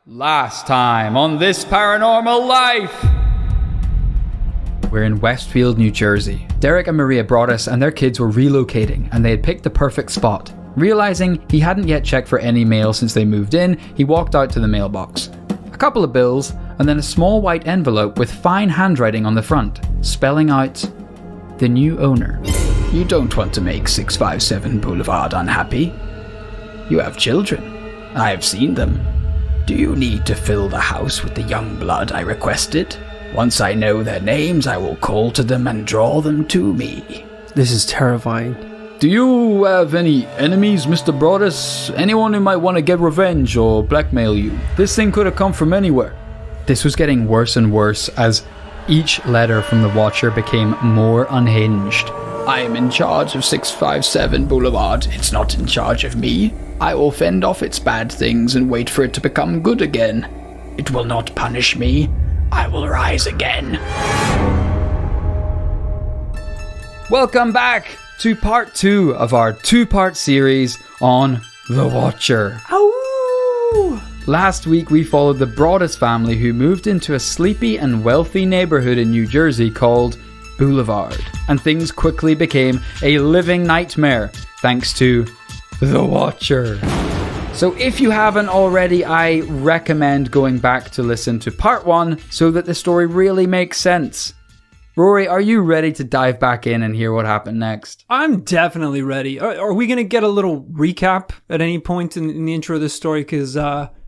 Last time on This Paranormal Life. We're in Westfield, New Jersey. Derek and Maria brought us and their kids were relocating and they had picked the perfect spot. Realizing he hadn't yet checked for any mail since they moved in, he walked out to the mailbox. A couple of bills and then a small white envelope with fine handwriting on the front, spelling out the new owner. You don't want to make 657 Boulevard unhappy. You have children. I have seen them. Do you need to fill the house with the young blood I requested? Once I know their names, I will call to them and draw them to me. This is terrifying. Do you have any enemies, Mr. Broadus? Anyone who might want to get revenge or blackmail you? This thing could have come from anywhere. This was getting worse and worse as each letter from the Watcher became more unhinged. I am in charge of 657 Boulevard. It's not in charge of me. I will fend off its bad things and wait for it to become good again. It will not punish me. I will rise again. Welcome back to part 2 of our 2-part series on The Watcher. Ow! Last week we followed the Broadus family who moved into a sleepy and wealthy neighborhood in New Jersey called Boulevard, and things quickly became a living nightmare thanks to The Watcher. So if you haven't already, I recommend going back to listen to part 1 so that the story really makes sense. Rory, are you ready to dive back in and hear what happened next? I'm definitely ready. Are we going to get a little recap at any point in the intro of this story? Because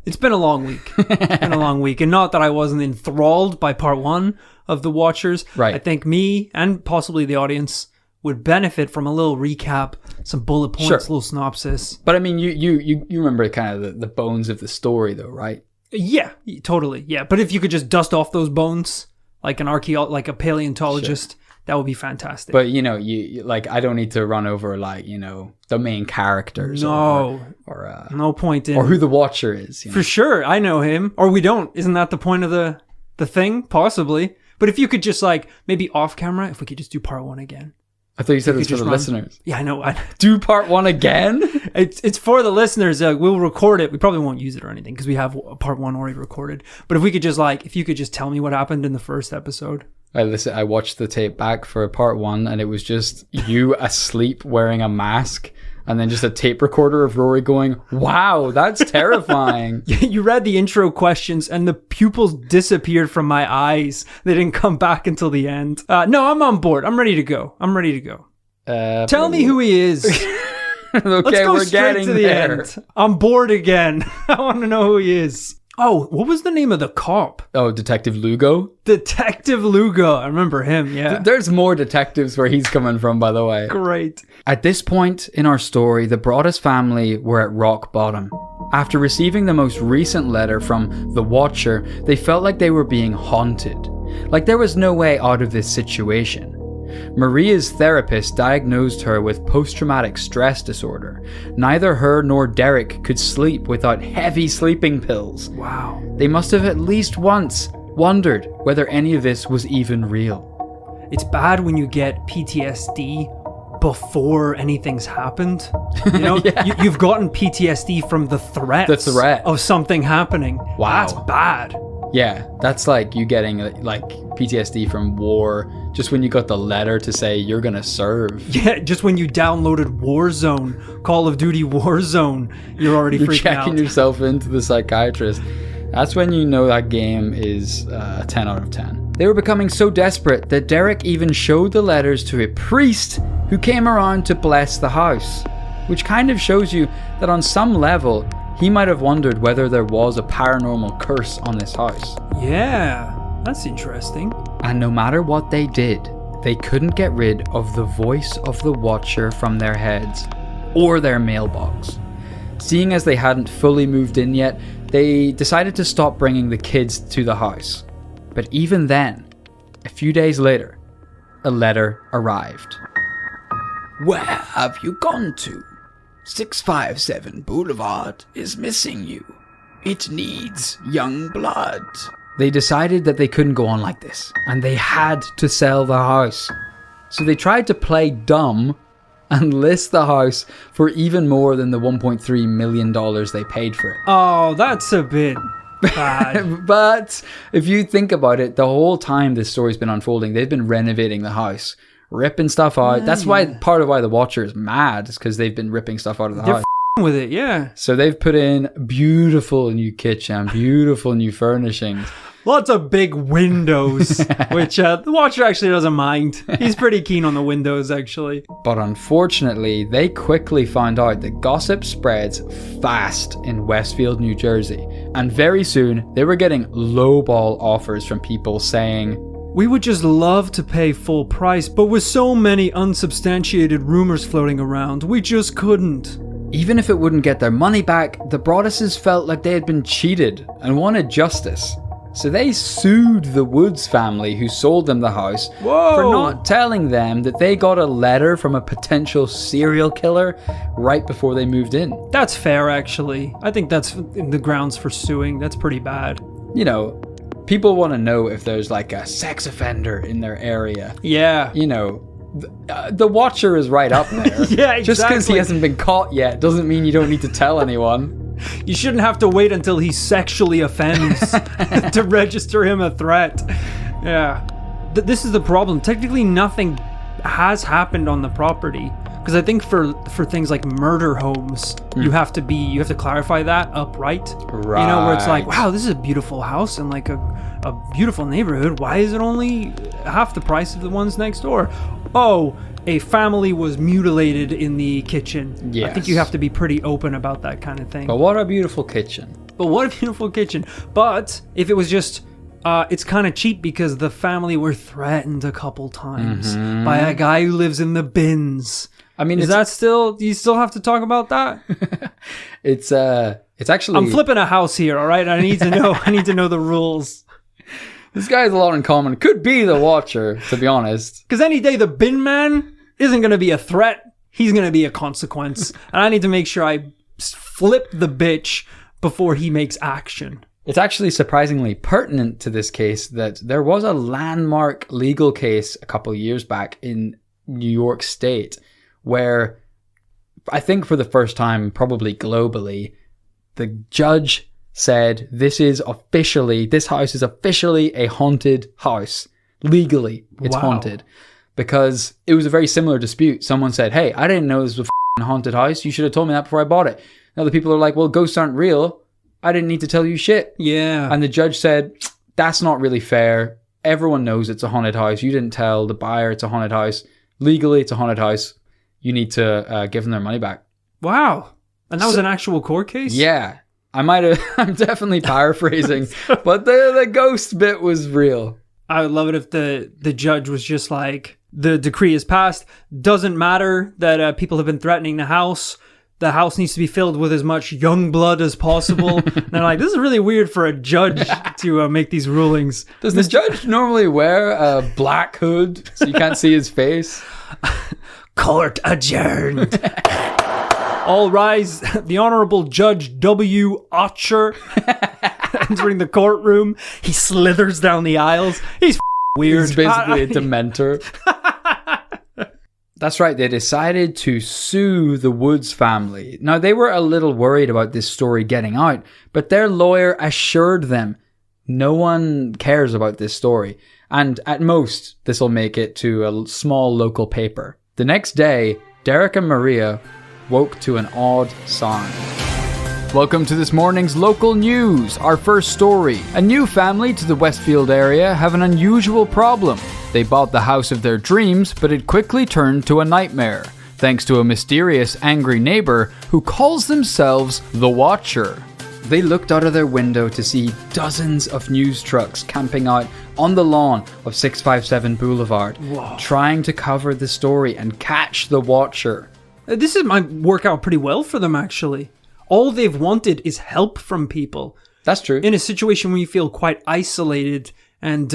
it's been a long week. And not that I wasn't enthralled by part 1 of The Watchers. Right. I think me and possibly the audience would benefit from a little recap, some bullet points, Sure. a little synopsis. But I mean, you remember kind of the bones of the story though, right? Yeah, totally. Yeah, but if you could just dust off those bones like like a paleontologist, Sure. that would be fantastic. But you like, I don't need to run over like, the main characters. No. Or No point in... or who the Watcher is. For sure, I know him. Or we don't. Isn't that the point of the thing? Possibly. But if you could just like, maybe off camera, if we could just do part 1 again. I thought you said it was for just the run. listeners. Yeah, I know. Do part 1 again? It's for the listeners. We'll record it. We probably won't use it or anything because we have part 1 already recorded. But if we could just if you could just tell me what happened in the first episode. I watched the tape back for part 1 and it was just you asleep wearing a mask and then just a tape recorder of Rory going, wow, that's terrifying. You read the intro questions and the pupils disappeared from my eyes. They didn't come back until the end. No, I'm on board. I'm ready to go. Tell me who he is. Okay, Let's go we're straight getting to the there. end. I'm bored again. I want to know who he is. Oh, what was the name of the cop? Oh, Detective Lugo? Detective Lugo. I remember him, yeah. There's more detectives where he's coming from, by the way. Great. At this point in our story, the Broadus family were at rock bottom. After receiving the most recent letter from the Watcher, they felt like they were being haunted. Like there was no way out of this situation. Maria's therapist diagnosed her with post-traumatic stress disorder. Neither her nor Derek could sleep without heavy sleeping pills. Wow. They must have at least once wondered whether any of this was even real. It's bad when you get PTSD before anything's happened. You know, Yeah. you've gotten PTSD from the threat of something happening. Wow. That's bad. Yeah, that's like you getting like PTSD from war just when you got the letter to say you're gonna serve. Yeah, just when you downloaded Warzone, Call of Duty Warzone, you're already You're freaking checking out. yourself into the psychiatrist. That's when you know that game is a 10 out of 10. They were becoming so desperate that Derek even showed the letters to a priest who came around to bless the house, which kind of shows you that on some level he might have wondered whether there was a paranormal curse on this house. Yeah, that's interesting. And no matter what they did, they couldn't get rid of the voice of the Watcher from their heads or their mailbox. Seeing as they hadn't fully moved in yet, they decided to stop bringing the kids to the house. But even then, a few days later, a letter arrived. Where have you gone to? 657 Boulevard is missing you. It needs young blood. They decided that they couldn't go on like this, and they had to sell the house. So they tried to play dumb and list the house for even more than the $1.3 million they paid for it. Oh, that's a bit bad. But if you think about it, the whole time this story's been unfolding, they've been renovating the house, ripping stuff out. That's why part of why the Watcher is mad is because they've been ripping stuff out of the house. With it, yeah. So they've put in beautiful new kitchen, beautiful new furnishings. Lots of big windows, which the Watcher actually doesn't mind. He's pretty keen on the windows, actually. But unfortunately, they quickly found out that gossip spreads fast in Westfield, New Jersey. And very soon, they were getting lowball offers from people saying, "We would just love to pay full price, but with so many unsubstantiated rumors floating around, we just couldn't." Even if it wouldn't get their money back, the Broadduses felt like they had been cheated and wanted justice. So they sued the Woods family who sold them the house for not telling them that they got a letter from a potential serial killer right before they moved in. That's fair, actually. I think that's in the grounds for suing. That's pretty bad. You know, people want to know if there's like a sex offender in their area. Yeah. You know, the Watcher is right up there. Yeah, exactly. Just because he hasn't been caught yet doesn't mean you don't need to tell anyone. You shouldn't have to wait until he sexually offends to register him a threat. Yeah. This is the problem. Technically, nothing has happened on the property. Because I think for things like murder homes, you have to clarify that upright. Right. You know, where it's like, wow, this is a beautiful house and like a beautiful neighborhood. Why is it only half the price of the ones next door? Oh, a family was mutilated in the kitchen. Yes. I think you have to be pretty open about that kind of thing. But what a beautiful kitchen. But if it was just, it's kind of cheap because the family were threatened a couple times by a guy who lives in the bins. I mean, do you still have to talk about that? It's actually... I'm flipping a house here, all right? I need to know the rules. This guy has a lot in common. Could be the Watcher, to be honest. Because any day the bin man isn't going to be a threat. He's going to be a consequence. And I need to make sure I flip the bitch before he makes action. It's actually surprisingly pertinent to this case that there was a landmark legal case a couple of years back in New York State where I think for the first time, probably globally, the judge said this house is officially a haunted house. Legally, it's haunted. Because it was a very similar dispute. Someone said, hey, I didn't know this was a haunted house. You should have told me that before I bought it. Now the people are like, well, ghosts aren't real. I didn't need to tell you shit. Yeah. And the judge said, that's not really fair. Everyone knows it's a haunted house. You didn't tell the buyer it's a haunted house. Legally, it's a haunted house. You need to give them their money back. Wow. And that was an actual court case? Yeah. I'm definitely paraphrasing, but the ghost bit was real. I would love it if the judge was just like, the decree is passed. Doesn't matter that people have been threatening the house. The house needs to be filled with as much young blood as possible. And they're like, this is really weird for a judge to make these rulings. Does the judge normally wear a black hood so you can't see his face? Court adjourned. All rise. The Honorable Judge W. Otcher entering the courtroom. He slithers down the aisles. He's weird. He's basically a dementor. That's right. They decided to sue the Woods family. Now, they were a little worried about this story getting out, but their lawyer assured them no one cares about this story. And at most, this will make it to a small local paper. The next day, Derek and Maria woke to an odd sound. Welcome to this morning's local news. Our first story. A new family to the Westfield area have an unusual problem. They bought the house of their dreams, but it quickly turned to a nightmare, thanks to a mysterious, angry neighbor who calls themselves the Watcher. They looked out of their window to see dozens of news trucks camping out on the lawn of 657 Boulevard, trying to cover the story and catch the Watcher. This might work out pretty well for them, actually. All they've wanted is help from people. That's true. In a situation where you feel quite isolated and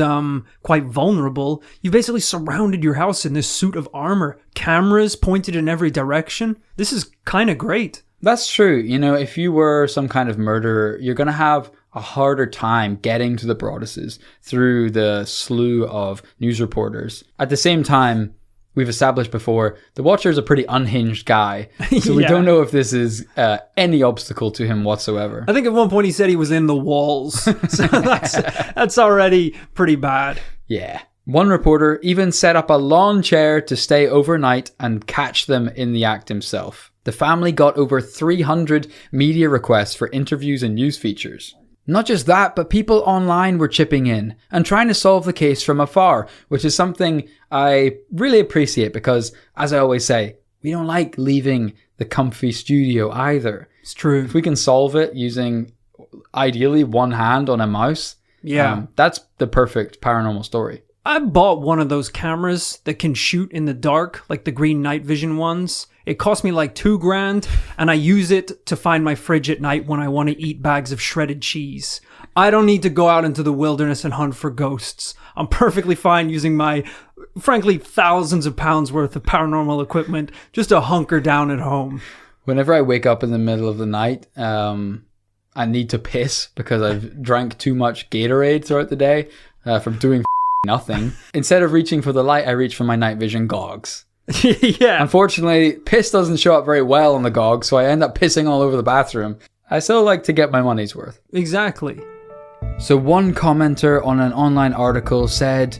quite vulnerable, you've basically surrounded your house in this suit of armor. Cameras pointed in every direction. This is kind of great. That's true. You know, if you were some kind of murderer, you're going to have a harder time getting to the Broadduses through the slew of news reporters. At the same time, we've established before, the Watcher is a pretty unhinged guy. So we don't know if this is any obstacle to him whatsoever. I think at one point he said he was in the walls. So that's already pretty bad. Yeah. One reporter even set up a lawn chair to stay overnight and catch them in the act himself. The family got over 300 media requests for interviews and news features. Not just that, but people online were chipping in and trying to solve the case from afar, which is something I really appreciate because, as I always say, we don't like leaving the comfy studio either. It's true. If we can solve it using, ideally, one hand on a mouse, that's the perfect paranormal story. I bought one of those cameras that can shoot in the dark, like the green night vision ones. It cost me like $2,000, and I use it to find my fridge at night when I want to eat bags of shredded cheese. I don't need to go out into the wilderness and hunt for ghosts. I'm perfectly fine using my, frankly, thousands of pounds worth of paranormal equipment just to hunker down at home. Whenever I wake up in the middle of the night, I need to piss because I've drank too much Gatorade throughout the day from doing nothing. Instead of reaching for the light, I reach for my night vision goggles. Yeah. Unfortunately, piss doesn't show up very well on the goggles, so I end up pissing all over the bathroom. I still like to get my money's worth. Exactly. So one commenter on an online article said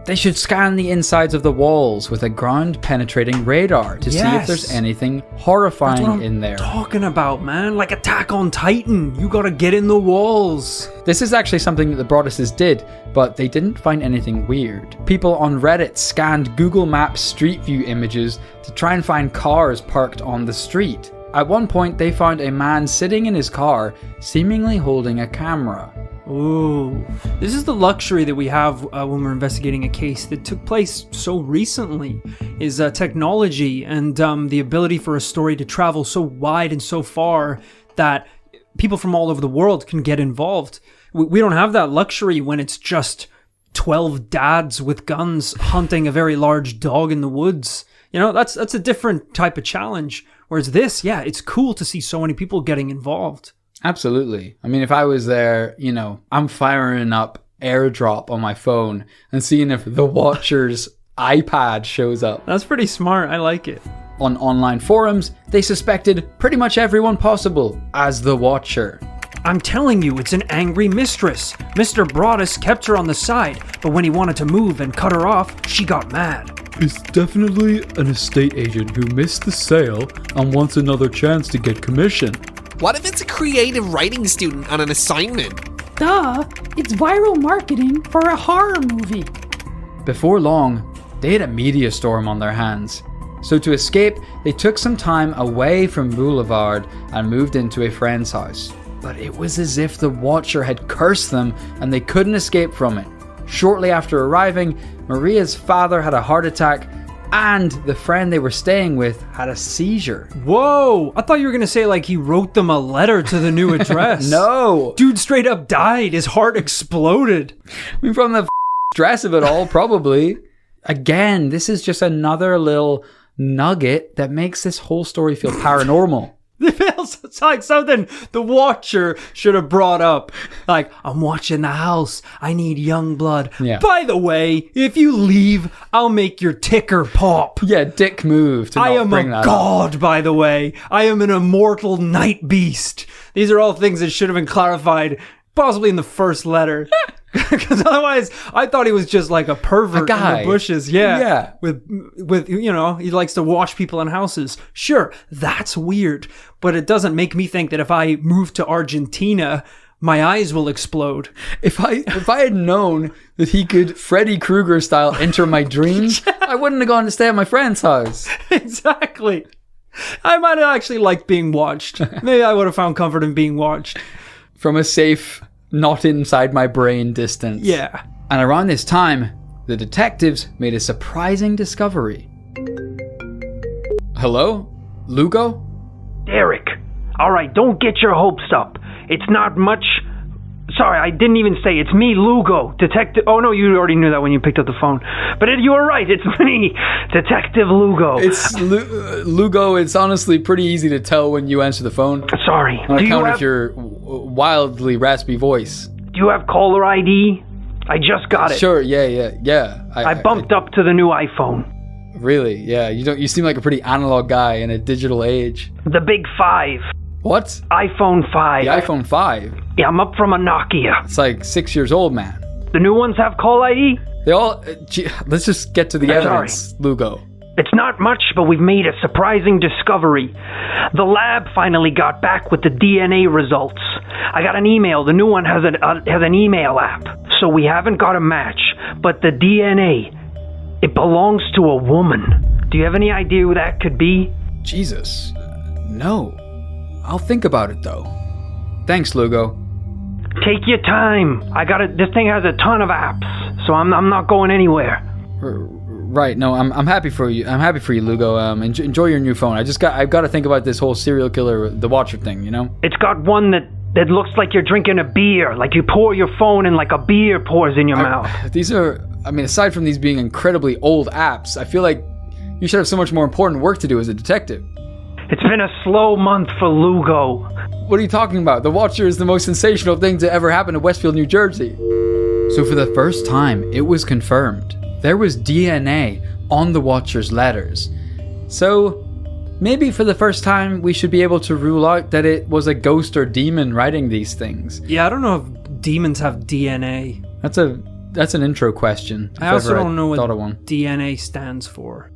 they should scan the insides of the walls with a ground-penetrating radar to see if there's anything horrifying in there. Talking about, man, like Attack on Titan. You gotta get in the walls. This is actually something that the Broadduses did, but they didn't find anything weird. People on Reddit scanned Google Maps Street View images to try and find cars parked on the street. At one point, they found a man sitting in his car, seemingly holding a camera. Ooh, this is the luxury that we have when we're investigating a case that took place so recently, is technology and the ability for a story to travel so wide and so far that people from all over the world can get involved. We don't have that luxury when it's just 12 dads with guns hunting a very large dog in the woods. You know, that's a different type of challenge. Whereas this, it's cool to see so many people getting involved. Absolutely. I mean, if I was there, I'm firing up AirDrop on my phone and seeing if the Watcher's iPad shows up. That's pretty smart. I like it. On online forums, they suspected pretty much everyone possible as the Watcher. I'm telling you, it's an angry mistress. Mr. Broaddus kept her on the side, but when he wanted to move and cut her off, she got mad. It's definitely an estate agent who missed the sale and wants another chance to get commission. What if it's a creative writing student on an assignment? Duh, it's viral marketing for a horror movie. Before long, they had a media storm on their hands. So to escape, they took some time away from Boulevard and moved into a friend's house. But it was as if the Watcher had cursed them and they couldn't escape from it. Shortly after arriving, Maria's father had a heart attack and the friend they were staying with had a seizure. Whoa! I thought you were going to say like he wrote them a letter to the new address. No! Dude straight up died. His heart exploded. I mean, from the stress of it all, probably. Again, this is just another little nugget that makes this whole story feel paranormal. It feels like something the Watcher should have brought up. Like, I'm watching the house. I need young blood. Yeah. By the way, if you leave, I'll make your ticker pop. Yeah, dick move to I not am bring a that god, up. by the way. I am an immortal night beast. These are all things that should have been clarified possibly in the first letter. Because otherwise, I thought he was just like a pervert in the bushes. Yeah. With he likes to wash people in houses. Sure, that's weird. But it doesn't make me think that if I move to Argentina, my eyes will explode. If I had known that he could Freddy Krueger style enter my dreams, I wouldn't have gone to stay at my friend's house. Exactly. I might have actually liked being watched. Maybe I would have found comfort in being watched. From a safe, not inside my brain distance. Yeah. And around this time, the detectives made a surprising discovery. Hello? Lugo? Derek. Alright, don't get your hopes up. It's not much... Sorry, I didn't even say. It's me, Lugo. Detective... Oh, no, you already knew that when you picked up the phone. But you were right. It's me, Detective Lugo. It's Lugo. It's honestly pretty easy to tell when you answer the phone. Sorry. On account of your wildly raspy voice. Do you have caller ID? I just got it. Sure, yeah. I bumped up to the new iPhone. Really? Yeah, you seem like a pretty analog guy in a digital age. The big 5. What? iPhone 5. The iPhone 5? Yeah, I'm up from a Nokia. It's like 6 years old, man. The new ones have call ID? They all... let's just get to the evidence, Lugo. It's not much, but we've made a surprising discovery. The lab finally got back with the DNA results. I got an email. The new one has an email app. So we haven't got a match. But the DNA, it belongs to a woman. Do you have any idea who that could be? Jesus. No. I'll think about it, though. Thanks, Lugo. Take your time. This thing has a ton of apps, so I'm not going anywhere. Right. No, I'm happy for you. I'm happy for you, Lugo. Enjoy your new phone. I've got to think about this whole serial killer, the Watcher thing. You know. It's got one that looks like you're drinking a beer. Like you pour your phone and like a beer pours in your mouth. These are. I mean, aside from these being incredibly old apps, I feel like you should have so much more important work to do as a detective. It's been a slow month for Lugo. What are you talking about? The Watcher is the most sensational thing to ever happen to Westfield, New Jersey. So for the first time, it was confirmed. There was DNA on the Watcher's letters. So maybe for the first time, we should be able to rule out that it was a ghost or demon writing these things. Yeah, I don't know if demons have DNA. That's an intro question. I also don't know what DNA stands for.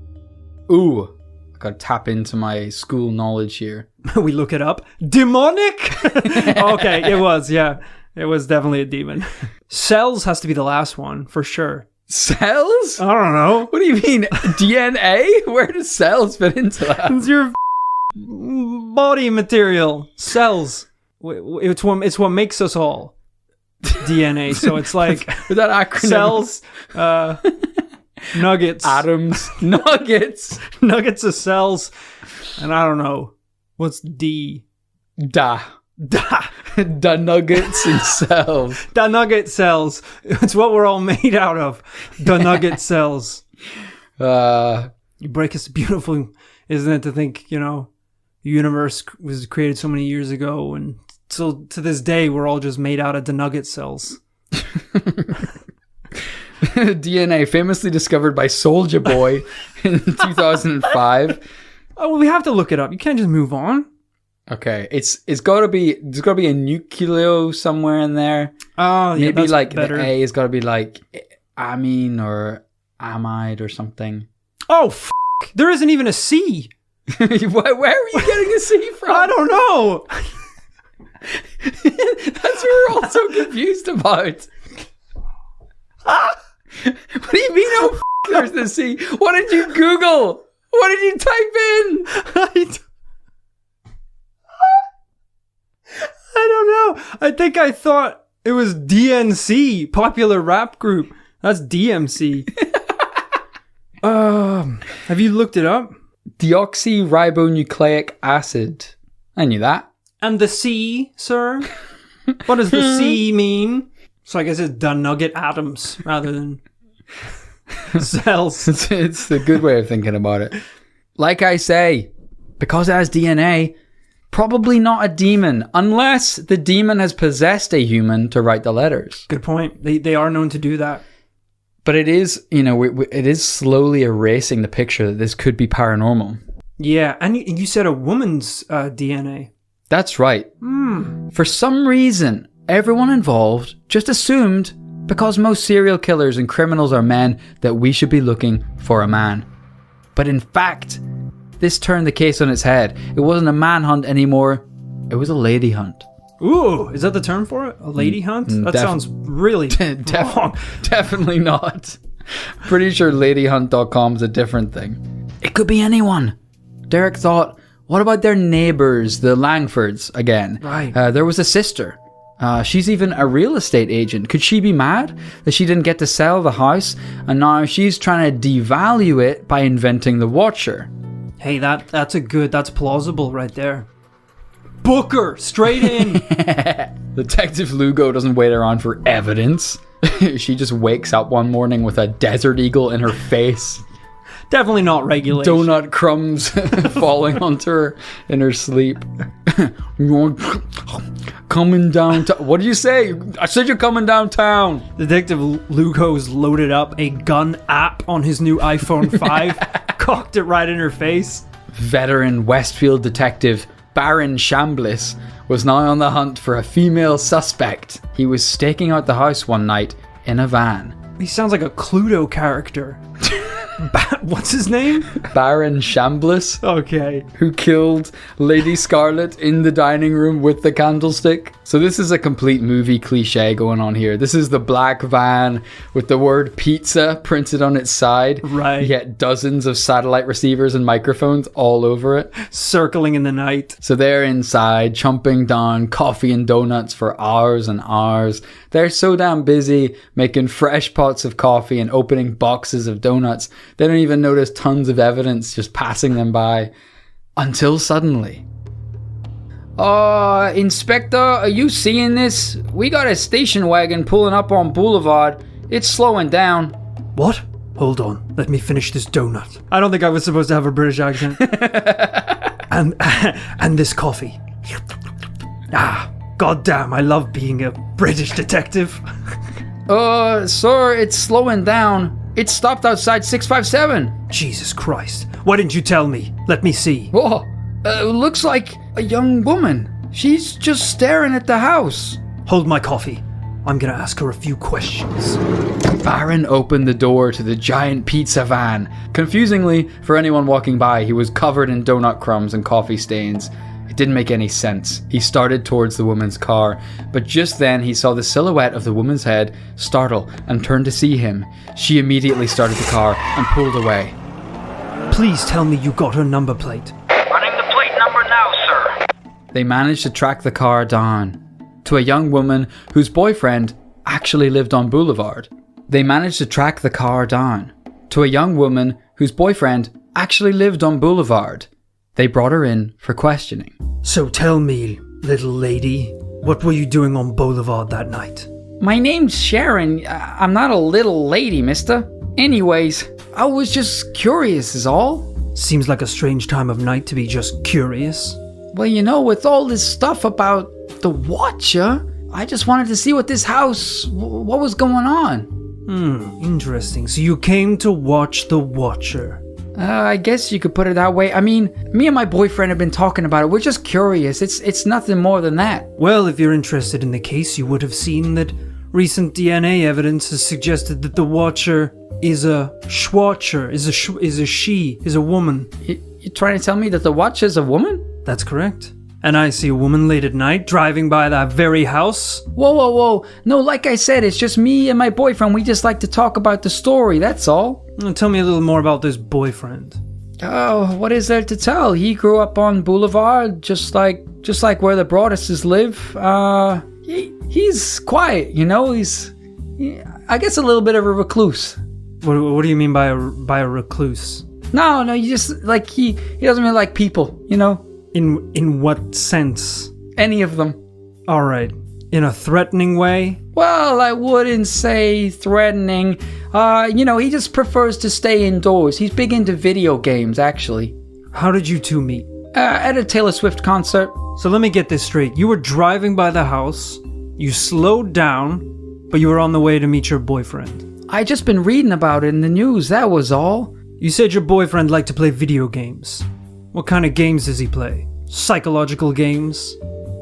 Ooh. Gotta tap into my school knowledge here. We look it up. Demonic? Okay, it was, yeah. It was definitely a demon. Cells has to be the last one, for sure. Cells? I don't know. What do you mean? DNA? Where does cells fit into that? It's your body material. Cells. It's what makes us all. DNA. So it's like... With that acronym. Cells... nuggets. Atoms. Nuggets. Nuggets of cells. And I don't know. What's D? Da nuggets and cells. Da nugget cells. It's what we're all made out of. Da nugget cells. You break us beautiful, isn't it, to think, the universe was created so many years ago, and so to this day we're all just made out of da nugget cells. DNA famously discovered by Soulja Boy in 2005. Oh, well, we have to look it up. You can't just move on. Okay, there's got to be a nucleo somewhere in there. Oh, yeah, maybe that's like better. The A has got to be like amine or amide or something. Oh, there isn't even a C. Where are you getting a C from? I don't know. That's what we're all so confused about. What do you mean, oh, there's the C? What did you Google? What did you type in? I don't know. I think I thought it was DNC, popular rap group. That's DMC. Have you looked it up? Deoxyribonucleic acid. I knew that. And the C, sir? What does the C mean? So I guess it's da nugget atoms rather than cells. It's a good way of thinking about it. Like I say, because it has DNA, probably not a demon, unless the demon has possessed a human to write the letters. Good point. They are known to do that. But it is, it is slowly erasing the picture that this could be paranormal. Yeah, and you said a woman's DNA. That's right. For some reason, everyone involved just assumed, because most serial killers and criminals are men, that we should be looking for a man. But in fact, this turned the case on its head. It wasn't a manhunt anymore. It was a lady hunt. Ooh, is that the term for it? A lady hunt? That sounds really wrong. Definitely not. Pretty sure ladyhunt.com is a different thing. It could be anyone. Derek thought, what about their neighbors, the Langfords, again? Right. There was a sister. She's even a real estate agent. Could she be mad that she didn't get to sell the house, and now she's trying to devalue it by inventing the Watcher? Hey, that's plausible right there. Booker, straight in. Detective Lugo doesn't wait around for evidence. She just wakes up one morning with a desert eagle in her face. Definitely not regulation. Donut crumbs falling onto her in her sleep. You're coming downtown. What did you say? I said you're coming downtown. Detective Lugo's loaded up a gun app on his new iPhone 5. cocked it right in her face. Veteran Westfield detective Baron Shambliss was now on the hunt for a female suspect. He was staking out the house one night in a van. He sounds like a Cluedo character. What's his name? Baron Shambliss, Okay. who killed Lady Scarlet in the dining room with the candlestick. So this is a complete movie cliche going on here. This is the black van with the word pizza printed on its side. Right. Yet dozens of satellite receivers and microphones all over it. Circling in the night. So they're inside, chomping down coffee and donuts for hours and hours. They're so damn busy making fresh pots of coffee and opening boxes of donuts, they don't even notice tons of evidence just passing them by. Until suddenly. Inspector, are you seeing this? We got a station wagon pulling up on Boulevard. It's slowing down. What? Hold on. Let me finish this donut. I don't think I was supposed to have a British accent. and this coffee. Goddamn, I love being a British detective. Sir, it's slowing down. It stopped outside 657. Jesus Christ. Why didn't you tell me? Let me see. Oh, looks like a young woman. She's just staring at the house. Hold my coffee. I'm gonna ask her a few questions. Baron opened the door to the giant pizza van. Confusingly, for anyone walking by, he was covered in donut crumbs and coffee stains. It didn't make any sense. He started towards the woman's car, but just then he saw the silhouette of the woman's head startle and turned to see him. She immediately started the car and pulled away. Please tell me you got her number plate. Running the plate number now, sir. They managed to track the car down to a young woman whose boyfriend actually lived on Boulevard. They managed to track the car down to a young woman whose boyfriend actually lived on Boulevard. They brought her in for questioning. So tell me, little lady, what were you doing on Boulevard that night? My name's Sharon. I'm not a little lady, mister. Anyways, I was just curious is all. Seems like a strange time of night to be just curious. Well, you know, with all this stuff about the Watcher, I just wanted to see what this house, what was going on. Interesting. So you came to watch the Watcher. I guess you could put it that way. I mean, me and my boyfriend have been talking about it. We're just curious. It's nothing more than that. Well, if you're interested in the case, you would have seen that recent DNA evidence has suggested that the Watcher is a Schwatcher, is a woman. You're trying to tell me that the Watcher's a woman? That's correct. And I see a woman late at night driving by that very house. Whoa. No, like I said, it's just me and my boyfriend. We just like to talk about the story, that's all. Tell me a little more about this boyfriend. Oh, what is there to tell? He grew up on Boulevard, just like where the Broaddusses live. He's quiet, you know. I guess a little bit of a recluse. What do you mean by a recluse? No, you just like he doesn't really like people, you know. In what sense? Any of them. All right. In a threatening way? Well, I wouldn't say threatening. He just prefers to stay indoors. He's big into video games, actually. How did you two meet? At a Taylor Swift concert. So let me get this straight. You were driving by the house, you slowed down, but you were on the way to meet your boyfriend. I just been reading about it in the news, that was all. You said your boyfriend liked to play video games. What kind of games does he play? Psychological games?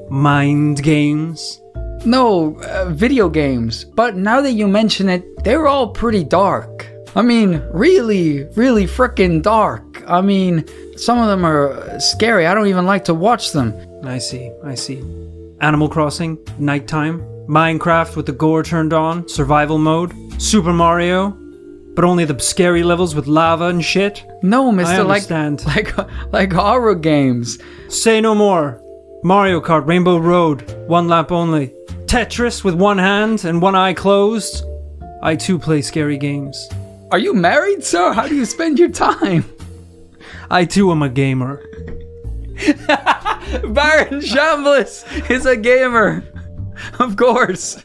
Mind games? No, video games. But now that you mention it, they're all pretty dark. I mean, really, really frickin' dark. I mean, some of them are scary. I don't even like to watch them. I see. Animal Crossing? Nighttime? Minecraft with the gore turned on? Survival mode? Super Mario? But only the scary levels with lava and shit? No, mister, I understand. like horror games. Say no more. Mario Kart Rainbow Road, one lap only. Tetris with one hand and one eye closed. I too play scary games. Are you married, sir? How do you spend your time? I too am a gamer. Baron Shambliss is a gamer. Of course.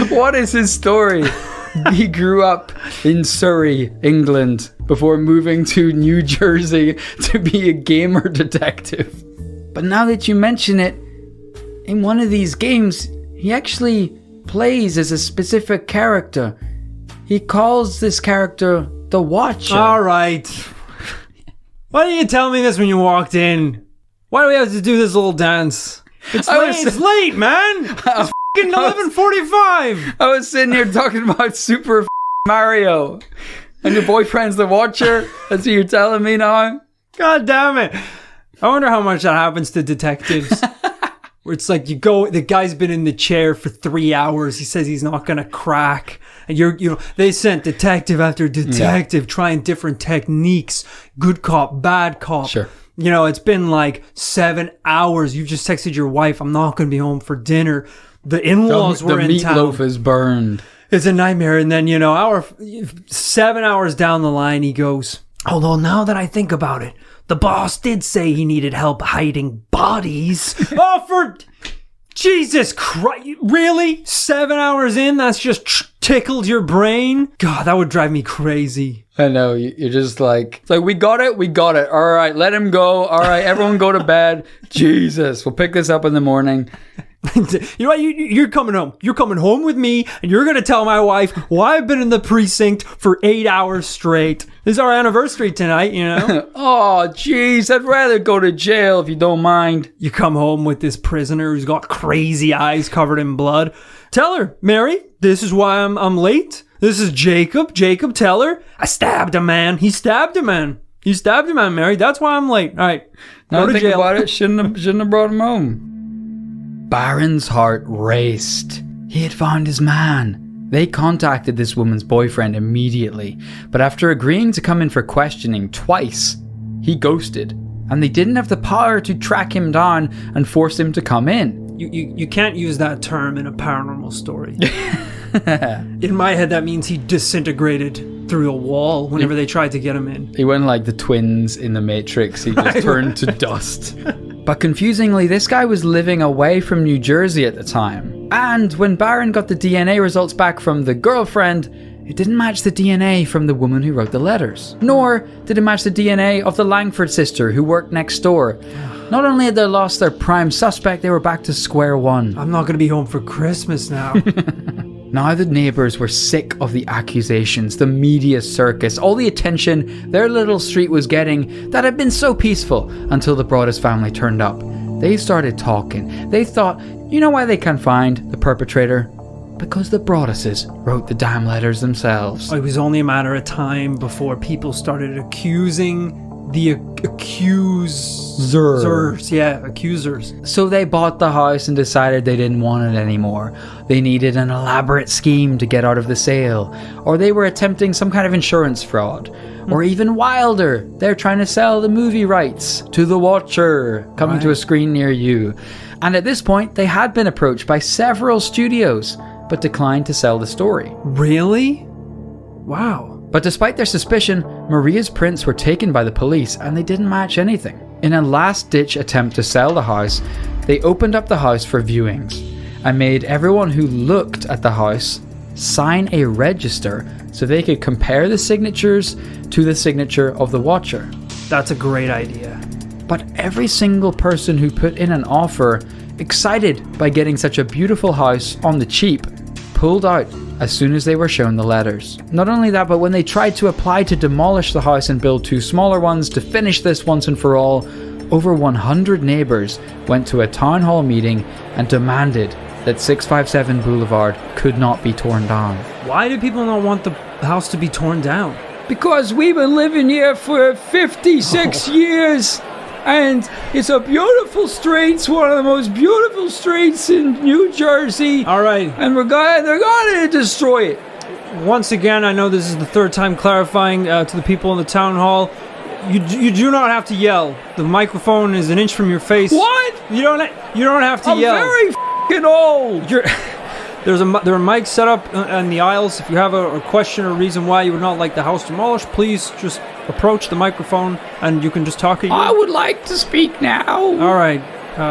What is his story? He grew up in Surrey, England, before moving to New Jersey to be a gamer detective. But now that you mention it, in one of these games, he actually plays as a specific character. He calls this character the Watcher. All right. Why didn't you tell me this when you walked in? Why do we have to do this little dance? It's late, man. It's fucking 11:45. I was sitting here talking about Super Mario. And your boyfriend's the Watcher? That's what you're telling me now? God damn it. I wonder how much that happens to detectives. Where it's like the guy's been in the chair for 3 hours. He says he's not going to crack. And they sent detective after detective trying different techniques. Good cop, bad cop. Sure. It's been like 7 hours. You've just texted your wife, I'm not going to be home for dinner. The in-laws were in town. The meatloaf is burned. It's a nightmare. And then, 7 hours down the line, he goes, although now that I think about it, the boss did say he needed help hiding bodies. Oh, for Jesus Christ. Really? 7 hours in? That's just tickled your brain? God, that would drive me crazy. I know. You're just like, it's like, we got it. All right, let him go. All right, everyone go to bed. Jesus, we'll pick this up in the morning. You know what? You're coming home. You're coming home with me, and you're going to tell my wife why I've been in the precinct for 8 hours straight. This is our anniversary tonight, Oh, jeez. I'd rather go to jail if you don't mind. You come home with this prisoner who's got crazy eyes covered in blood. Tell her, Mary, this is why I'm late. This is Jacob. Jacob, tell her. I stabbed a man. He stabbed a man. Mary. That's why I'm late. All right. Now think about it. Shouldn't have brought him home. Baron's heart raced. He had found his man. They contacted this woman's boyfriend immediately, but after agreeing to come in for questioning twice, he ghosted, and they didn't have the power to track him down and force him to come in. You can't use that term in a paranormal story. In my head, that means he disintegrated through a wall whenever they tried to get him in. He went like the twins in the Matrix. He just turned to dust. But confusingly, this guy was living away from New Jersey at the time. And when Baron got the DNA results back from the girlfriend, it didn't match the DNA from the woman who wrote the letters. Nor did it match the DNA of the Langford sister who worked next door. Not only had they lost their prime suspect, they were back to square one. I'm not going to be home for Christmas now. Now the neighbours were sick of the accusations, the media circus, all the attention their little street was getting that had been so peaceful until the Broaddus family turned up. They started talking. They thought, you know why they can't find the perpetrator? Because the Broadduses wrote the damn letters themselves. It was only a matter of time before people started accusing the accusers. Yeah, accusers. So they bought the house and decided they didn't want it anymore. They needed an elaborate scheme to get out of the sale. Or they were attempting some kind of insurance fraud. Or even wilder, they're trying to sell the movie rights to The Watcher, coming to a screen near you. And at this point, they had been approached by several studios, but declined to sell the story. Really? Wow. But despite their suspicion, Maria's prints were taken by the police and they didn't match anything. In a last-ditch attempt to sell the house, they opened up the house for viewings and made everyone who looked at the house sign a register so they could compare the signatures to the signature of the Watcher. That's a great idea. But every single person who put in an offer, excited by getting such a beautiful house on the cheap, pulled out as soon as they were shown the letters. Not only that, but when they tried to apply to demolish the house and build two smaller ones to finish this once and for all, over 100 neighbours went to a town hall meeting and demanded that 657 Boulevard could not be torn down. Why do people not want the house to be torn down? Because we've been living here for 56 years. And it's a beautiful street. It's one of the most beautiful streets in New Jersey. All right. And they're going to destroy it. Once again, I know this is the third time clarifying to the people in the town hall. You do not have to yell. The microphone is an inch from your face. What? You don't have to yell. I'm very f***ing old. There are mics set up in the aisles. If you have a question or reason why you would not like the house demolished, please just approach the microphone and you can just talk at you. I would like to speak now. All right.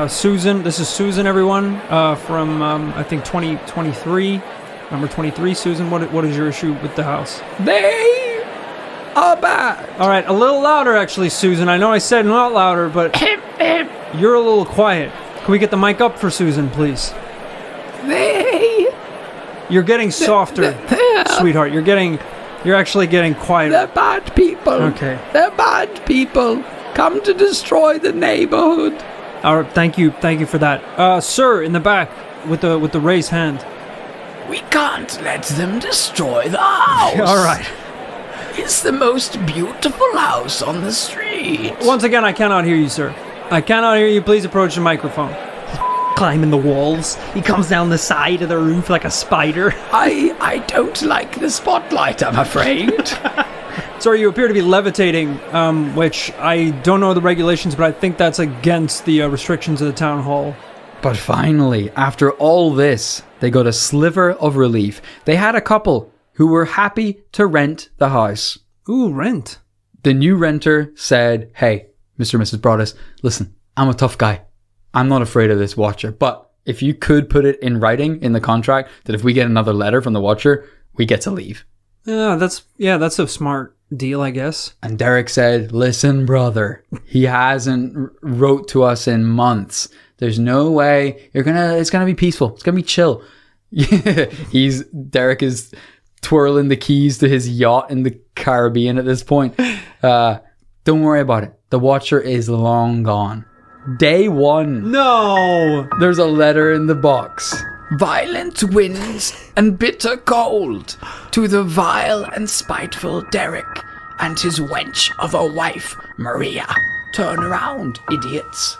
Susan, this is Susan, everyone, from, I think, 2023. Number 23, Susan, what is your issue with the house? They are bad. All right, a little louder, actually, Susan. I know I said not louder, but you're a little quiet. Can we get the mic up for Susan, please? You're getting softer, sweetheart. You're actually getting quieter. They're bad people. Okay. They're bad people. come to destroy the neighborhood. All right, thank you for that. Sir, in the back with the raised hand. We can't let them destroy the house. All right. It's the most beautiful house on the street. Once again, I cannot hear you, sir. I cannot hear you. Please approach the microphone. Climbing the walls. He comes down the side of the roof like a spider. I don't like the spotlight, I'm afraid. Sir, you appear to be levitating, which I don't know the regulations, but I think that's against the restrictions of the town hall. But finally, after all this, they got a sliver of relief. They had a couple who were happy to rent the house. Ooh, rent. The new renter said, hey, Mr. and Mrs. Broaddus, listen, I'm a tough guy. I'm not afraid of this watcher. But if you could put it in writing in the contract that if we get another letter from the watcher, we get to leave. Yeah, that's a smart deal, I guess. And Derek said, listen, brother, he hasn't wrote to us in months. There's no way it's going to be peaceful. It's going to be chill. Derek is twirling the keys to his yacht in the Caribbean at this point. Don't worry about it. The watcher is long gone. Day 1. No! There's a letter in the box. Violent winds and bitter cold to the vile and spiteful Derek and his wench of a wife, Maria. Turn around, idiots.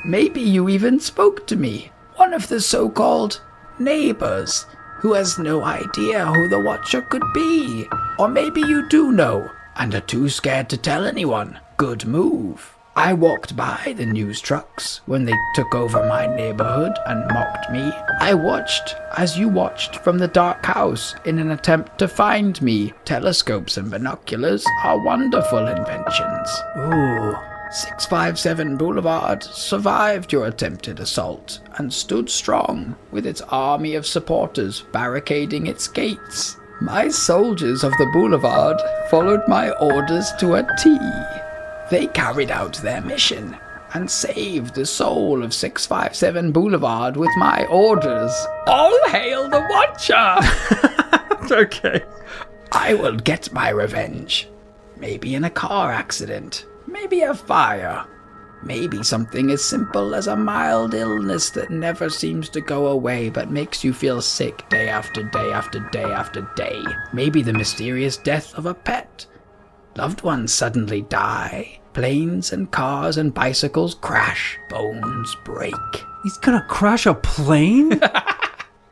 Maybe you even spoke to me, one of the so-called neighbors, who has no idea who the watcher could be. Or maybe you do know, and are too scared to tell anyone. Good move. I walked by the news trucks when they took over my neighborhood and mocked me. I watched as you watched from the dark house in an attempt to find me. Telescopes and binoculars are wonderful inventions. Ooh. 657 Boulevard survived your attempted assault and stood strong with its army of supporters barricading its gates. My soldiers of the boulevard followed my orders to a T. They carried out their mission and saved the soul of 657 Boulevard with my orders. All hail the Watcher! Okay. I will get my revenge. Maybe in a car accident. Maybe a fire. Maybe something as simple as a mild illness that never seems to go away but makes you feel sick day after day after day after day. Maybe the mysterious death of a pet. Loved ones suddenly die. Planes and cars and bicycles crash. Bones break. He's gonna crash a plane?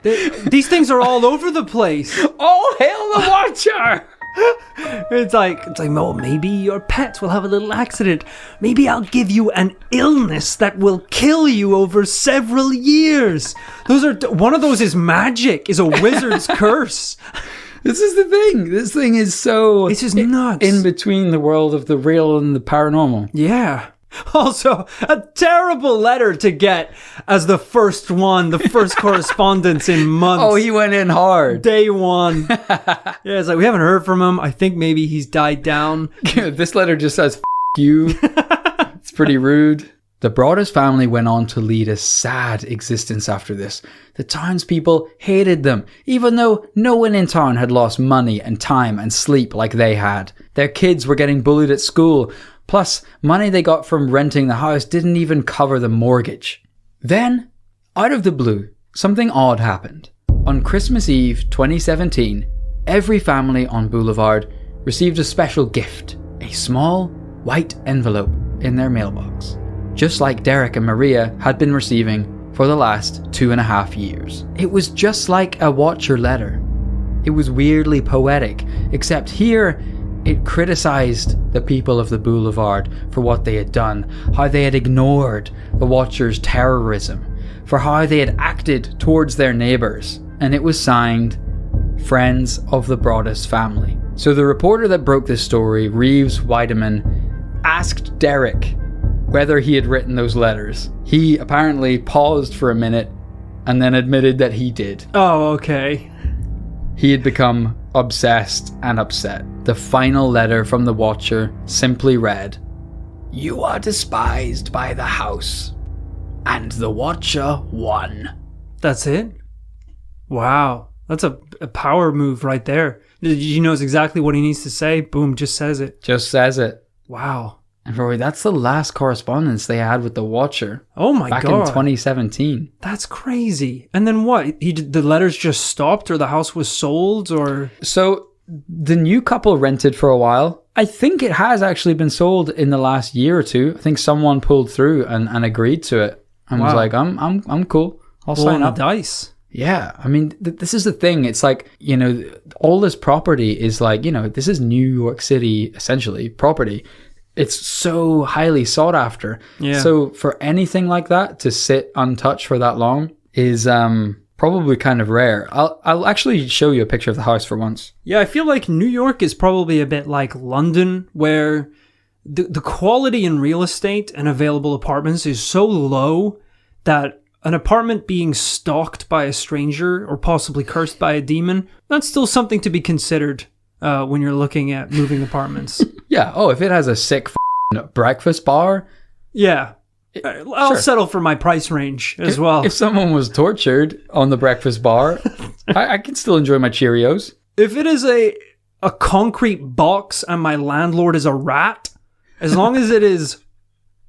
These things are all over the place. All hail the Watcher! It's like, oh, maybe your pet will have a little accident. Maybe I'll give you an illness that will kill you over several years. One of those is magic, is a wizard's curse. This is the thing. This thing is so... It's just nuts. In between the world of the real and the paranormal. Yeah. Also, a terrible letter to get as the first correspondence in months. Oh, he went in hard. Day 1. Yeah, it's like, we haven't heard from him. I think maybe he's died down. This letter just says, F*** you. It's pretty rude. The Broaddus family went on to lead a sad existence after this. The townspeople hated them, even though no one in town had lost money and time and sleep like they had. Their kids were getting bullied at school. Plus, money they got from renting the house didn't even cover the mortgage. Then, out of the blue, something odd happened. On Christmas Eve 2017, every family on Boulevard received a special gift, a small, white envelope in their mailbox, just like Derek and Maria had been receiving for the last 2.5 years. It was just like a Watcher letter. It was weirdly poetic, except here, it criticized the people of the Boulevard for what they had done, how they had ignored the Watcher's terrorism, for how they had acted towards their neighbors, and it was signed, Friends of the Broaddus Family. So the reporter that broke this story, Reeves Weideman, asked Derek whether he had written those letters. He apparently paused for a minute and then admitted that he did. Oh, okay. He had become obsessed and upset. The final letter from the Watcher simply read, "You are despised by the house, and the Watcher won." That's it? Wow. That's a power move right there. He knows exactly what he needs to say. Boom, just says it. Just says it. Wow. And Rory, that's the last correspondence they had with the Watcher. Oh my back God. in 2017. That's crazy. And then what? The letters just stopped, or the house was sold, or... So the new couple rented for a while. I think it has actually been sold in the last year or two. I think someone pulled through and agreed to it and was like, I'm cool. I'll sign up. The dice. Yeah, I mean, this is the thing. It's like, you know, all this property is like, you know, this is New York City, essentially, property. It's so highly sought after. Yeah. So for anything like that to sit untouched for that long is probably kind of rare. I'll actually show you a picture of the house for once. Yeah, I feel like New York is probably a bit like London, where the quality in real estate and available apartments is so low that an apartment being stalked by a stranger or possibly cursed by a demon, that's still something to be considered when you're looking at moving apartments. Yeah. Oh, if it has a sick breakfast bar. Yeah. I'll settle for my price range as well. If someone was tortured on the breakfast bar, I can still enjoy my Cheerios. If it is a concrete box and my landlord is a rat, as long as it is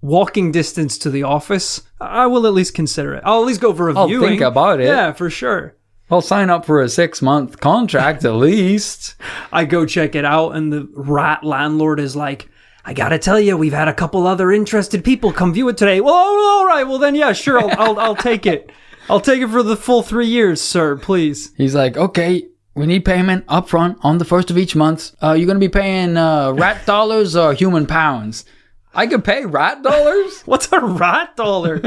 walking distance to the office, I will at least consider it. I'll at least go for a viewing. I'll think about it. Yeah, for sure. I'll sign up for a 6-month contract at least. I go check it out, and the rat landlord is like, I gotta tell you, we've had a couple other interested people come view it today. Well, all right. Well, then, yeah, sure. I'll take it. I'll take it for the full 3 years, sir, please. He's like, okay, we need payment up front on the first of each month. You're going to be paying rat dollars or human pounds. I could pay rat dollars? What's a rat dollar?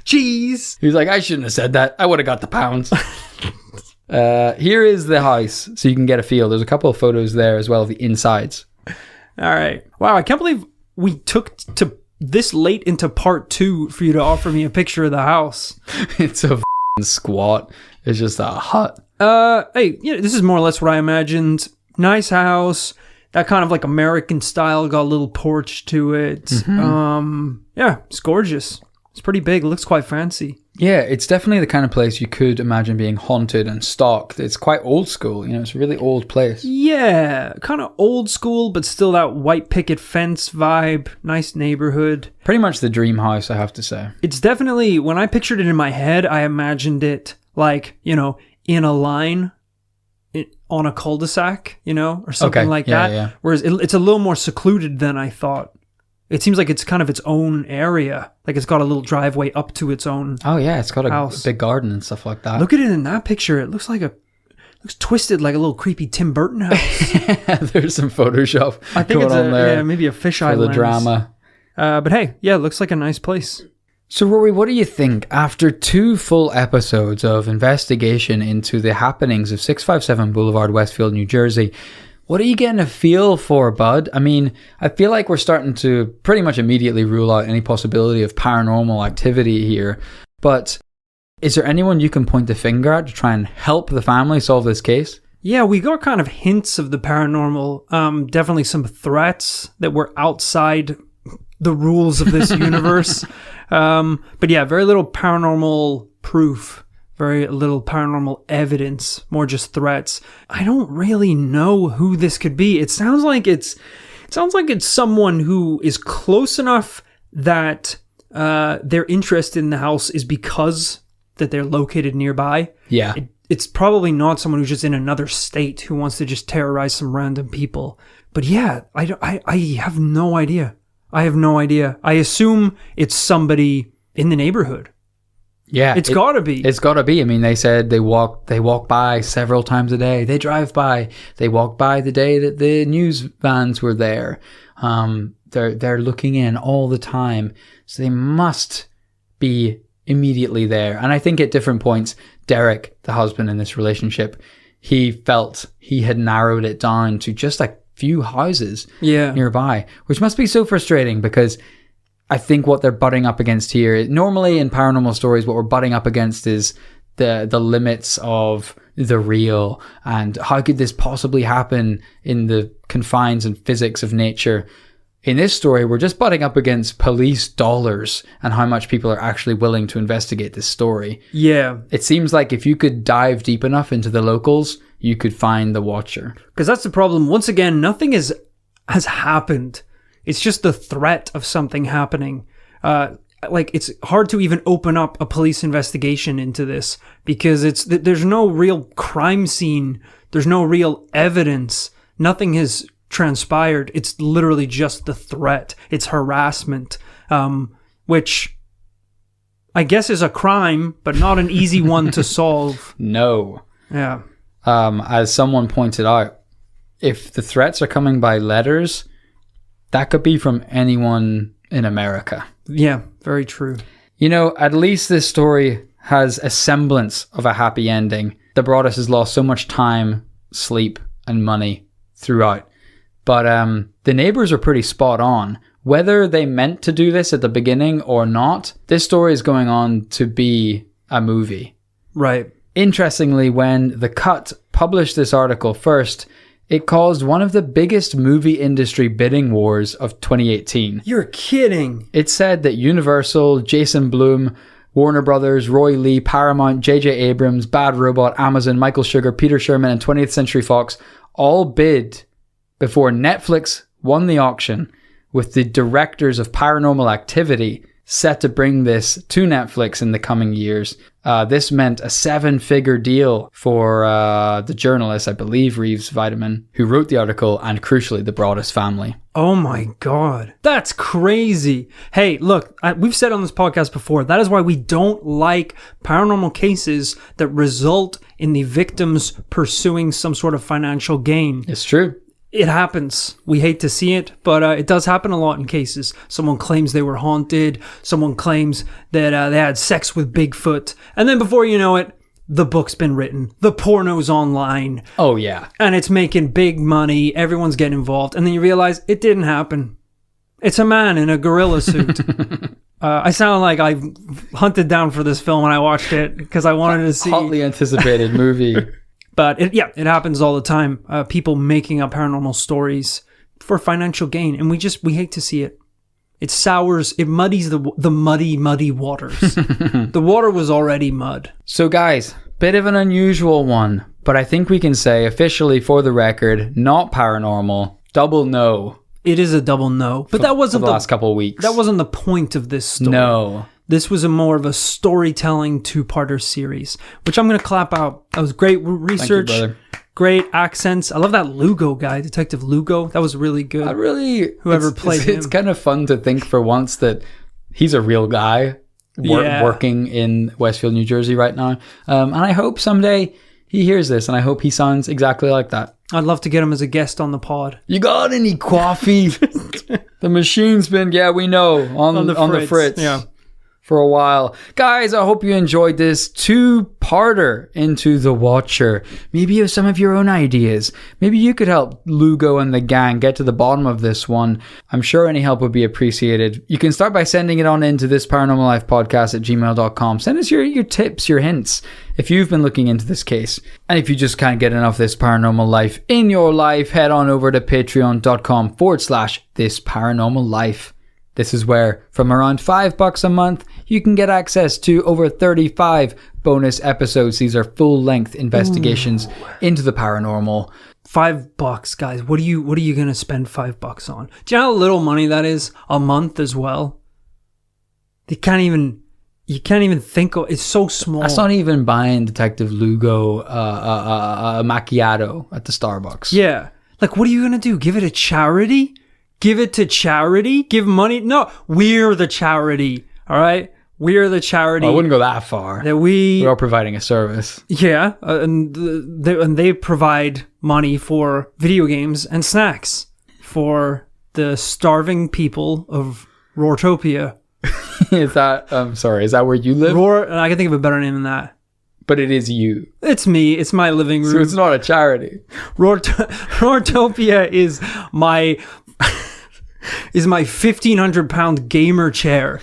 Jeez. He's like, I shouldn't have said that. I would have got the pounds. Here is the house, so you can get a feel. There's a couple of photos there as well of the insides. All right. Wow, I can't believe we took to this late into part 2 for you to offer me a picture of the house. It's a squat. It's just a hut. Hey, this is more or less what I imagined. Nice house. That kind of like American style, got a little porch to it. Mm-hmm. Yeah, it's gorgeous. It's pretty big. It looks quite fancy. Yeah, it's definitely the kind of place you could imagine being haunted and stalked. It's quite old school, it's a really old place. Yeah, kind of old school, but still that white picket fence vibe. Nice neighborhood. Pretty much the dream house, I have to say. It's definitely, when I pictured it in my head, I imagined it like, in a line on a cul-de-sac, or something like that. Yeah. Whereas it's a little more secluded than I thought. It seems like it's kind of its own area. Like it's got a little driveway up to its own. Oh yeah, it's got a house. Big garden and stuff like that. Look at it in that picture. It looks looks twisted like a little creepy Tim Burton house. There's some Photoshop I think going it's on there. Yeah, maybe a fisheye for the lens. drama. But hey, yeah, it looks like a nice place. So Rory, what do you think after 2 full episodes of investigation into the happenings of 657 Boulevard, Westfield, New Jersey? What are you getting a feel for, bud? I mean, I feel like we're starting to pretty much immediately rule out any possibility of paranormal activity here. But is there anyone you can point the finger at to try and help the family solve this case? Yeah, we got kind of hints of the paranormal. Definitely some threats that were outside the rules of this universe. But yeah, very little paranormal proof. Very little paranormal evidence, more just threats. I don't really know who this could be. It sounds like it's someone who is close enough that their interest in the house is because that they're located nearby. Yeah. It's probably not someone who's just in another state who wants to just terrorize some random people. But yeah, I have no idea. I assume it's somebody in the neighborhood. Yeah, it's gotta be. It's gotta be. I mean, they said they walk by several times a day. They drive by. They walk by the day that the news vans were there. They're looking in all the time, so they must be immediately there. And I think at different points, Derek, the husband in this relationship, he felt he had narrowed it down to just a few houses nearby, which must be so frustrating because I think what they're butting up against here, normally in paranormal stories, what we're butting up against is the limits of the real and how could this possibly happen in the confines and physics of nature. In this story, we're just butting up against police dollars and how much people are actually willing to investigate this story. Yeah. It seems like if you could dive deep enough into the locals, you could find the Watcher. Because that's the problem. Once again, nothing has happened It's just the threat of something happening. Like, it's hard to even open up a police investigation into this because there's no real crime scene. There's no real evidence. Nothing has transpired. It's literally just the threat. It's harassment, which I guess is a crime, but not an easy one to solve. No. Yeah. As someone pointed out, if the threats are coming by letters, that could be from anyone in America. Yeah, very true. You know, at least this story has a semblance of a happy ending. The Broaddus has lost so much time, sleep, and money throughout. But the neighbors are pretty spot on. Whether they meant to do this at the beginning or not, this story is going on to be a movie. Right. Interestingly, when The Cut published this article first, it caused one of the biggest movie industry bidding wars of 2018. You're kidding. It said that Universal, Jason Blum, Warner Brothers, Roy Lee, Paramount, J.J. Abrams, Bad Robot, Amazon, Michael Sugar, Peter Sherman, and 20th Century Fox all bid before Netflix won the auction, with the directors of Paranormal Activity set to bring this to Netflix in the coming years. This meant a 7-figure deal for the journalist, I believe Reeves Vitamin, who wrote the article, and crucially, the Broaddus family. Oh my God. That's crazy. Hey, look, we've said on this podcast before, that is why we don't like paranormal cases that result in the victims pursuing some sort of financial gain. It's true. It happens. We hate to see it, but it does happen a lot in cases. Someone claims they were haunted. Someone claims that they had sex with Bigfoot. And then before you know it, the book's been written. The porno's online. Oh, yeah. And it's making big money. Everyone's getting involved. And then you realize it didn't happen. It's a man in a gorilla suit. I sound like I hunted down for this film when I watched it because I wanted to see. Hotly anticipated movie. But it happens all the time. People making up paranormal stories for financial gain, and we hate to see it. It sours, it muddies the muddy waters. The water was already mud. So guys, bit of an unusual one, but I think we can say officially for the record, not paranormal, double no. It is a double no, but that wasn't the last couple of weeks. That wasn't the point of this story. No. This was more of a storytelling 2-parter series, which I'm going to clap out. That was great research. Thank you, brother. Great accents. I love that Lugo guy, Detective Lugo. That was really good. Whoever played him. It's kind of fun to think for once that he's a real guy working in Westfield, New Jersey right now. And I hope someday he hears this, and I hope he sounds exactly like that. I'd love to get him as a guest on the pod. You got any coffee? The machine's been, we know, on the fritz. Yeah. For a while. Guys, I hope you enjoyed this 2-parter into The Watcher. Maybe you have some of your own ideas. Maybe you could help Lugo and the gang get to the bottom of this one. I'm sure any help would be appreciated. You can start by sending it on into this paranormallifepodcast@gmail.com. Send us your tips, your hints, if you've been looking into this case. And if you just can't get enough of this paranormal life in your life, head on over to patreon.com/thisparanormallife. This is where, from around $5 a month, you can get access to over 35 bonus episodes. These are full-length investigations into the paranormal. $5, guys. What are you going to spend $5 on? Do you know how little money that is a month as well? You can't even think of it's so small. That's not even buying Detective Lugo a macchiato at the Starbucks. Yeah. Like, what are you going to do? Give it a charity? Give it to charity? Give money? No, we're the charity. All right? We're the charity. Well, I wouldn't go that far. That we are providing a service. Yeah, and they provide money for video games and snacks for the starving people of Roartopia. Is that where you live? I can think of a better name than that. But it is you. It's me. It's my living room. So it's not a charity. Roartopia is my 1,500-pound gamer chair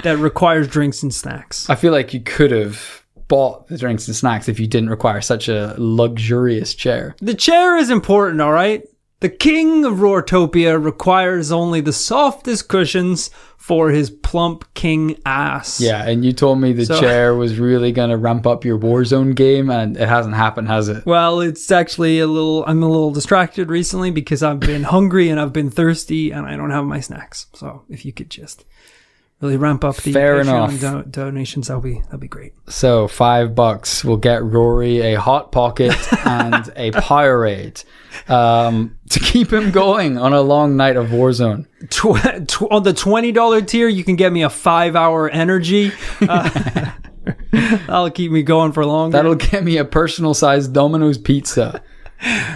that requires drinks and snacks. I feel like you could have bought the drinks and snacks if you didn't require such a luxurious chair. The chair is important, all right? The king of Roartopia requires only the softest cushions for his plump king ass. Yeah, and you told me the chair was really going to ramp up your Warzone game, and it hasn't happened, has it? Well, it's actually I'm a little distracted recently because I've been hungry and I've been thirsty and I don't have my snacks. So if you could just really ramp up the Patreon donations, that'd be great. So $5 will get Rory a Hot Pocket and a Powerade to keep him going on a long night of Warzone. On the $20 tier, you can get me a 5-hour energy. That'll keep me going for longer. That'll get me a personal-sized Domino's pizza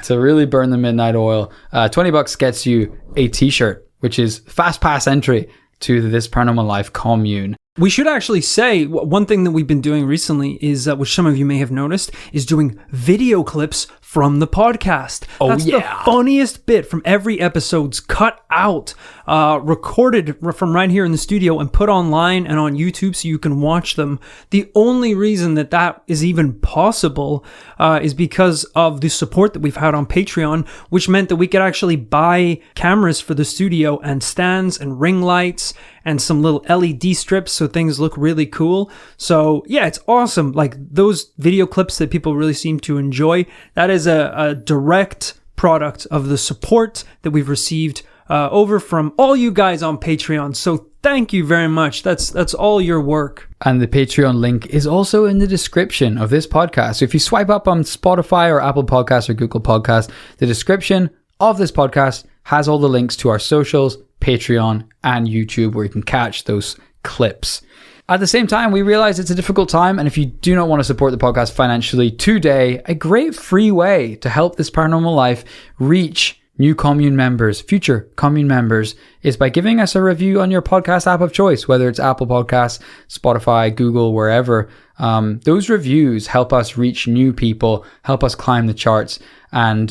to really burn the midnight oil. $20 gets you a t-shirt, which is fast pass entry to the This Paranormal Life commune. We should actually say one thing that we've been doing recently is, which some of you may have noticed, is doing video clips from the podcast. That's the funniest bit from every episode's cut out, recorded from right here in the studio and put online and on YouTube so you can watch them. The only reason that is even possible is because of the support that we've had on Patreon, which meant that we could actually buy cameras for the studio and stands and ring lights and some little LED strips so things look really cool. So yeah, it's awesome. Like those video clips that people really seem to enjoy, that is a direct product of the support that we've received over from all you guys on Patreon. So thank you very much. That's all your work. And the Patreon link is also in the description of this podcast. So if you swipe up on Spotify or Apple Podcasts or Google Podcasts, the description of this podcast has all the links to our socials, Patreon, and YouTube, where you can catch those clips. At the same time, we realize it's a difficult time, and if you do not want to support the podcast financially today, a great free way to help This Paranormal Life reach new commune members, future commune members, is by giving us a review on your podcast app of choice, whether it's Apple Podcasts, Spotify, Google, wherever. Those reviews help us reach new people, help us climb the charts, and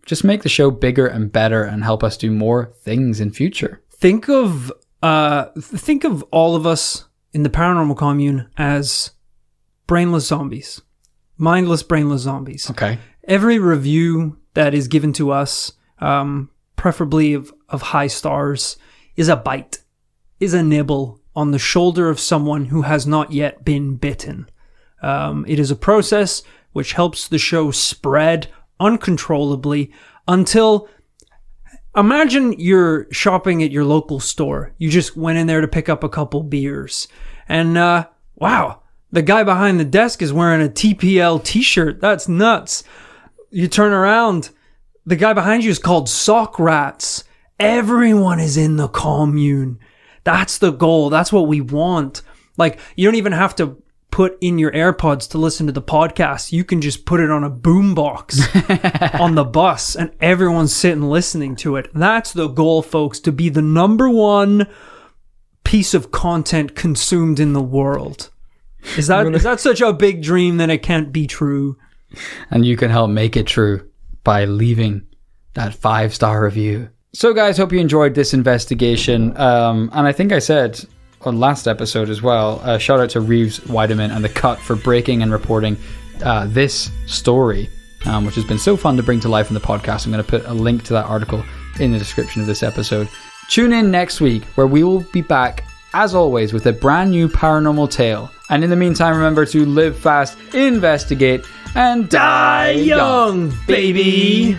just make the show bigger and better and help us do more things in future. Think of all of us in the paranormal commune as brainless zombies. Mindless, brainless zombies. Okay. Every review that is given to us, preferably of high stars, is a bite, is a nibble on the shoulder of someone who has not yet been bitten. It is a process which helps the show spread uncontrollably until... Imagine you're shopping at your local store. You just went in there to pick up a couple beers. And, wow, the guy behind the desk is wearing a TPL t-shirt. That's nuts. You turn around, the guy behind you is called Sock Rats. Everyone is in the commune. That's the goal. That's what we want. Like, you don't even have to put in your AirPods to listen to the podcast. You can just put it on a boombox on the bus and everyone's sitting listening to it. That's the goal, folks, to be the number one piece of content consumed in the world. Is that such a big dream that it can't be true? And you can help make it true by leaving that 5-star review. So guys, hope you enjoyed this investigation. And I think I said on last episode as well, shout out to Reeves Weideman and The Cut for breaking and reporting this story, which has been so fun to bring to life in the podcast. I'm going to put a link to that article in the description of this episode. Tune in next week, where we will be back, as always, with a brand new paranormal tale. And in the meantime, remember to live fast, investigate, and die young, baby!